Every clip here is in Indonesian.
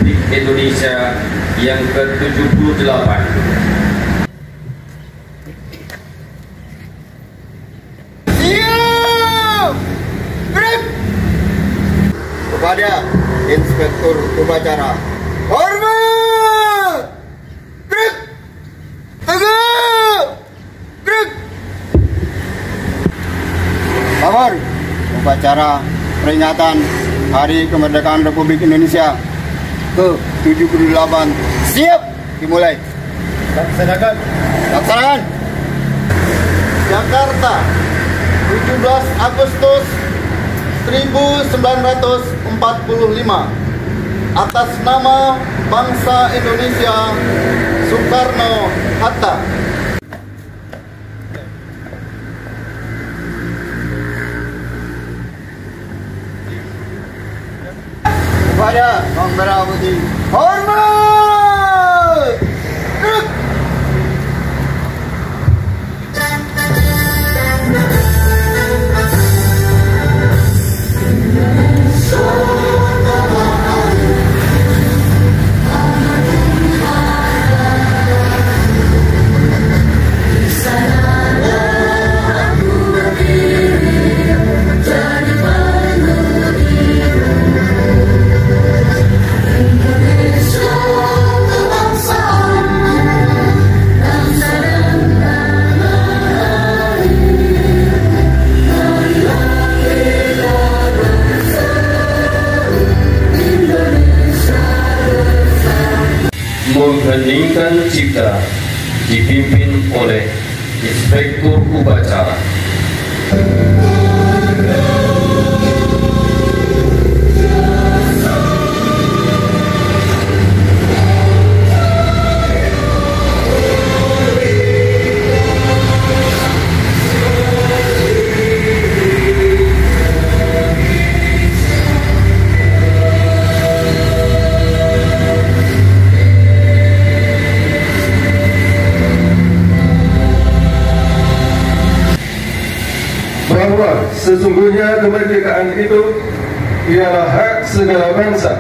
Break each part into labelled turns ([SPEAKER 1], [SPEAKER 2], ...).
[SPEAKER 1] Republik Indonesia yang ke-78.
[SPEAKER 2] Kepada Inspektur Upacara, hormat! Gerak! Tegak! Gerak! Kabar upacara peringatan Hari Kemerdekaan Republik Indonesia ke-78 siap dimulai. Laksanakan. Laksanakan. Jakarta, 17 Agustus 1945. Atas nama bangsa Indonesia, Soekarno-Hatta. Kepada Bang Merah Putih, hormat! Gerak!
[SPEAKER 1] Mengheningkan cipta dipimpin oleh Inspektur Upacara.
[SPEAKER 3] Bahwa sesungguhnya kemerdekaan itu ialah hak segala bangsa,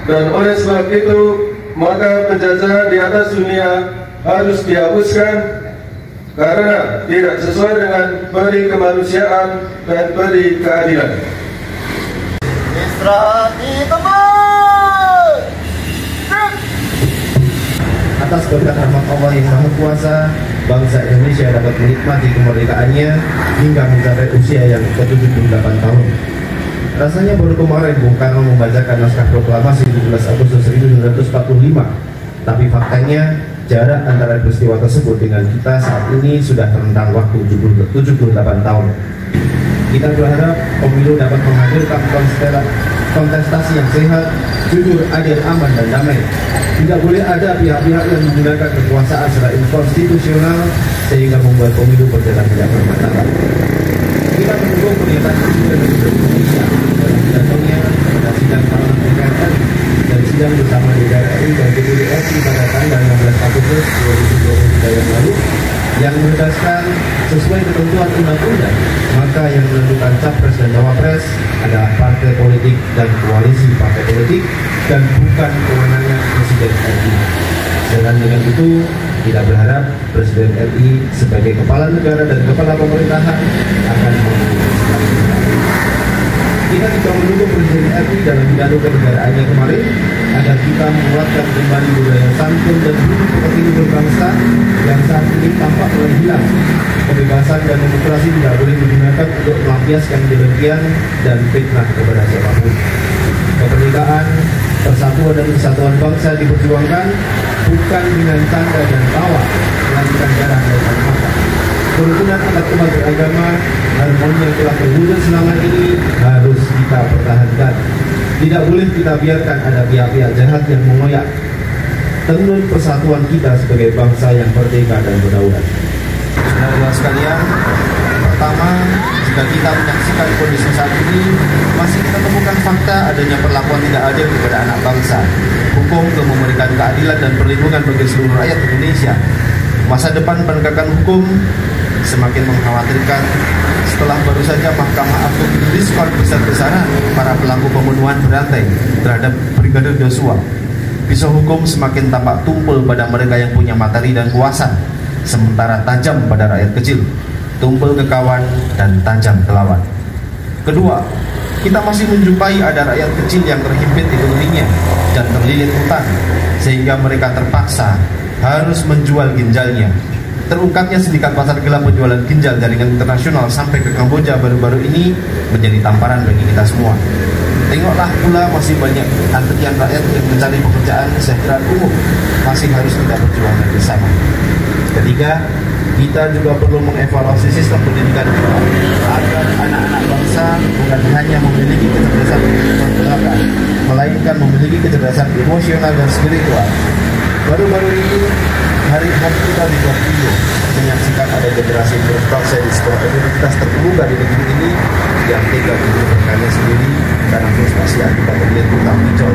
[SPEAKER 3] dan oleh sebab itu maka penjajahan di atas dunia harus dihapuskan karena tidak sesuai dengan peri kemanusiaan dan peri keadilan.
[SPEAKER 2] Istirahat di tempat.
[SPEAKER 4] Atas berkat rahmat Allah yang Maha Kuasa, bangsa Indonesia dapat menikmati kemerdekaannya hingga mencapai usia yang ke-78 tahun. Rasanya baru kemarin Bung Karno membacakan naskah proklamasi 17 Agustus 1945, tapi faktanya jarak antara peristiwa tersebut dengan kita saat ini sudah terentang waktu 78 tahun. Kita berharap pemilu dapat menghadirkan kontestasi yang sehat, jujur, adil, aman, dan damai. Tidak boleh ada pihak-pihak yang menggunakan kekuasaan secara inkonstitusional sehingga membuat pemilu berjalan tidak bermartabat. Kita mendukung pernyataan Presiden Republik Indonesia dalam pidatonya pada sidang parlemen DPR dan sidang bersama DPR RI dan DPD RI pada tanggal 16 Agustus 2023 yang lalu, yang menegaskan sesuai ketentuan undang-undang, maka yang menentukan capres dan cawapres adalah partai politik dan koalisi partai politik dan bukan kewenangan Presiden RI. Dengan itu, kita berharap Presiden RI sebagai kepala negara dan kepala pemerintahan akan memutuskan. Kita juga mendukung Presiden RI dalam pidato kenegaraannya kemarin agar kita menguatkan kembali budaya santun dan budi pekerti berbangsa yang saat ini tampak mulai hilang. Kebebasan dan demokrasi tidak boleh digunakan untuk melampiaskan kebencian dan fitnah kepada siapapun. Kemerdekaan, persatuan dan kesatuan bangsa diperjuangkan bukan dengan tanda dan tawa, melainkan darah dan air mata. Kerukunan antarumat beragama, harmoni yang telah terwujud selama ini harus kita pertahankan. Tidak boleh kita biarkan ada pihak-pihak jahat yang mengoyak tenun persatuan kita sebagai bangsa yang merdeka dan berdaulat.
[SPEAKER 5] Saudara sekalian, pertama, jika kita menyaksikan kondisi saat ini, masih kita temukan fakta adanya perlakuan tidak adil kepada anak bangsa. Hukum untuk memberikan keadilan dan perlindungan bagi seluruh rakyat Indonesia. Masa depan penegakan hukum semakin mengkhawatirkan setelah baru saja Mahkamah Agung diskon besar-besaran para pelaku pembunuhan berantai terhadap Brigadir Joshua. Pisau hukum semakin tampak tumpul pada mereka yang punya materi dan kuasa, sementara tajam pada rakyat kecil, tumpul ke kawan dan tajam ke lawan. Kedua, kita masih menjumpai ada rakyat kecil yang terhimpit ekonominya dan terlilit utang, sehingga mereka terpaksa harus menjual ginjalnya. Terungkapnya sindikat pasar gelap penjualan ginjal jaringan internasional sampai ke Kamboja baru-baru ini menjadi tamparan bagi kita semua. Tengoklah pula masih banyak antrian rakyat yang mencari pekerjaan kesejahteraan umum, masih harus kita berjuang bersama. Ketiga, kita juga perlu mengevaluasi sistem pendidikan kita agar anak-anak bangsa bukan hanya memiliki kecerdasan belakang, melainkan memiliki kecerdasan emosional dan spiritual. Baru-baru ini hari kita di Tokyo menyaksikan ada generasi berproses di sebuah universitas terkemuka di negeri ini yang tega berkarya sendiri karena frustasi akibat terlilit utang hijau.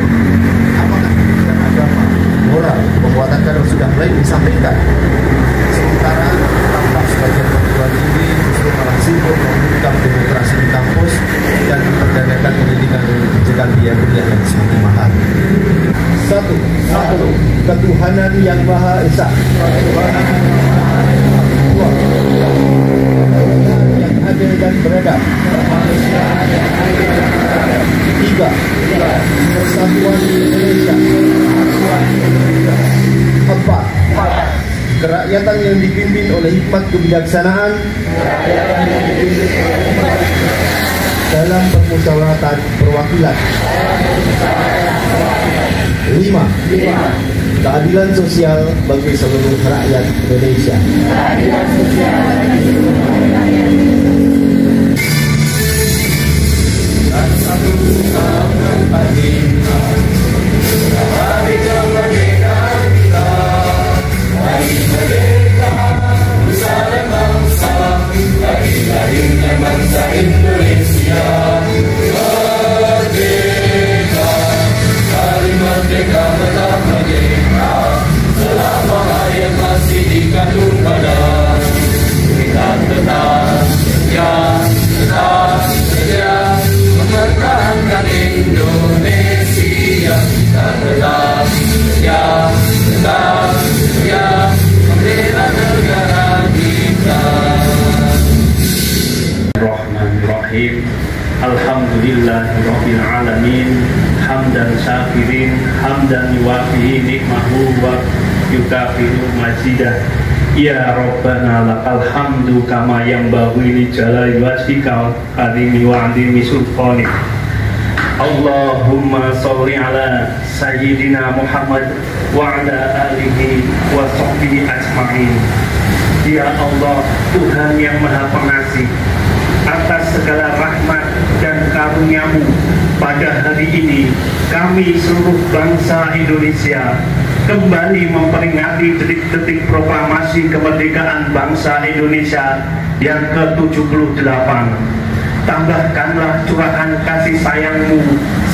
[SPEAKER 5] Apakah pendidikan agama, moral, penguatan kader sudah mulai disampaikan? Sementara tampak sebagian perguruan tinggi justru malah sibuk membuka demokrasi di kampus dan memperdagangkan pendidikan dengan kebijakan biaya kuliah yang semakin mahal.
[SPEAKER 4] Satu, ketuhanan yang Maha Esa. Dua, yang adil dan beradab. Tiga, persatuan Indonesia. Empat, kerakyatan yang dipimpin oleh hikmat kebijaksanaan dalam permusyawaratan perwakilan. 5. Keadilan sosial bagi seluruh rakyat Indonesia.
[SPEAKER 6] Alhamdulillahirabbil alamin hamdan syakirin hamdan yuwafi nikmahu wa yukafiru majidah. Ya Rabbana lakal hamdu kama yanbaghi li jalali wajhika karimi wa azimi sultanik. Allahumma sholli ala sayyidina Muhammad wa ala alihi wa sahbihi ajma'in. Ya Allah, Tuhan yang Maha Pengasih, atas segala rahmat dan karunia-Mu pada hari ini kami seluruh bangsa Indonesia kembali memperingati detik-detik proklamasi kemerdekaan bangsa Indonesia yang ke-78. Tambahkanlah curahan kasih sayang-Mu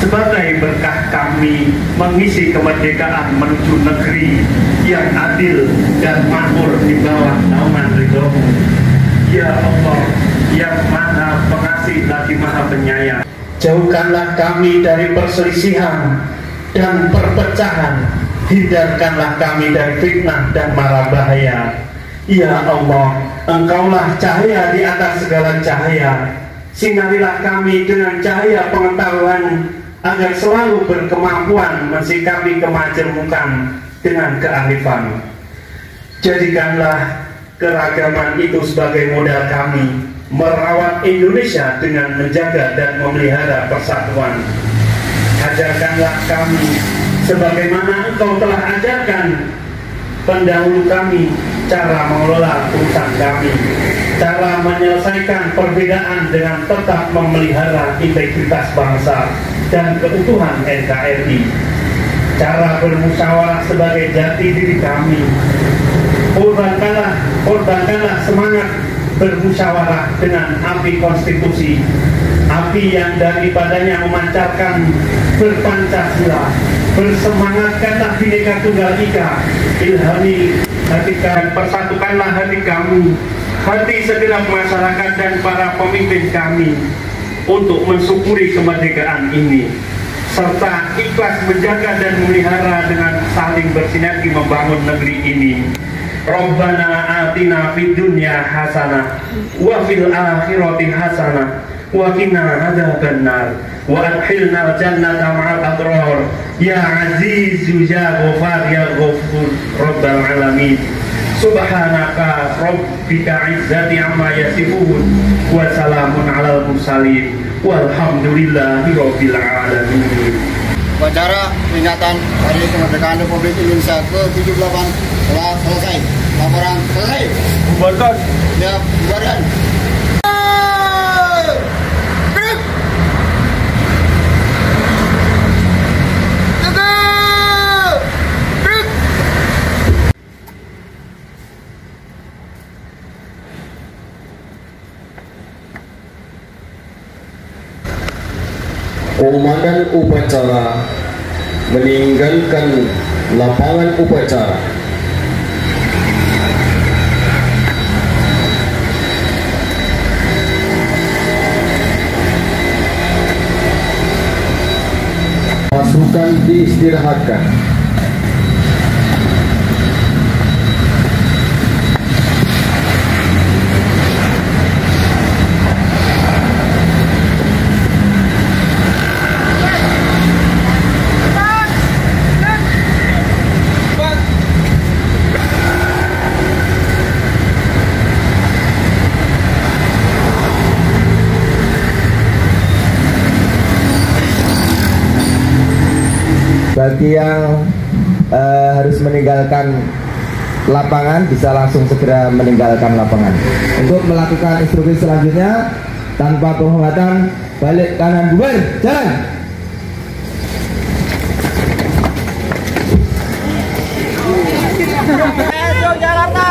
[SPEAKER 6] sebagai berkah kami mengisi kemerdekaan menuju negeri yang adil dan makmur di bawah naungan ridho-Mu. Ya Allah, yang Maha Pengasih lagi Maha Penyayang, jauhkanlah kami dari perselisihan dan perpecahan, hindarkanlah kami dari fitnah dan mara bahaya. Ya Allah, Engkaulah cahaya di atas segala cahaya, sinarilah kami dengan cahaya pengetahuan agar selalu berkemampuan mensikapi kemajemukan dengan kearifan. Jadikanlah keragaman itu sebagai modal kami merawat Indonesia dengan menjaga dan memelihara persatuan. Ajarkanlah kami sebagaimana Engkau telah ajarkan pendahulu kami cara mengelola urusan kami, cara menyelesaikan perbedaan dengan tetap memelihara integritas bangsa dan keutuhan NKRI, cara bermusyawarah sebagai jati diri kami. Korbankanlah semangat bermusyawarah dengan api konstitusi, api yang daripadanya memancarkan berpancasila. Bersemangatkanlah Bhinneka Tunggal Ika, ilhami hati kami, persatukanlah hati kamu hati segenap masyarakat dan para pemimpin kami untuk mensyukuri kemerdekaan ini, serta ikhlas menjaga dan memelihara dengan saling bersinergi membangun negeri ini. Rabbana atina fid dunya hasanah wa fil akhirati hasanah wa qina adzabannar wa adkhilnal jannata ma'al abrar ya azizu ya ghafar ya ghafur rabbal alamin. Subhanaka rabbika izzati amma yasifun wa salamun alal mursalin walhamdulillahi rabbil alamin.
[SPEAKER 2] Upacara peringatan Hari Kemerdekaan Republik Indonesia ke-78 telah selesai. Laporan selesai.
[SPEAKER 3] Bubarkan.
[SPEAKER 2] Ya, bubarkan.
[SPEAKER 1] Komandan upacara meninggalkan lapangan upacara. Pasukan diistirahatkan.
[SPEAKER 7] Bagi yang harus meninggalkan lapangan bisa langsung segera meninggalkan lapangan. Untuk melakukan instruksi selanjutnya tanpa penghormatan, balik kanan bubar, jalan.
[SPEAKER 2] Jakarta.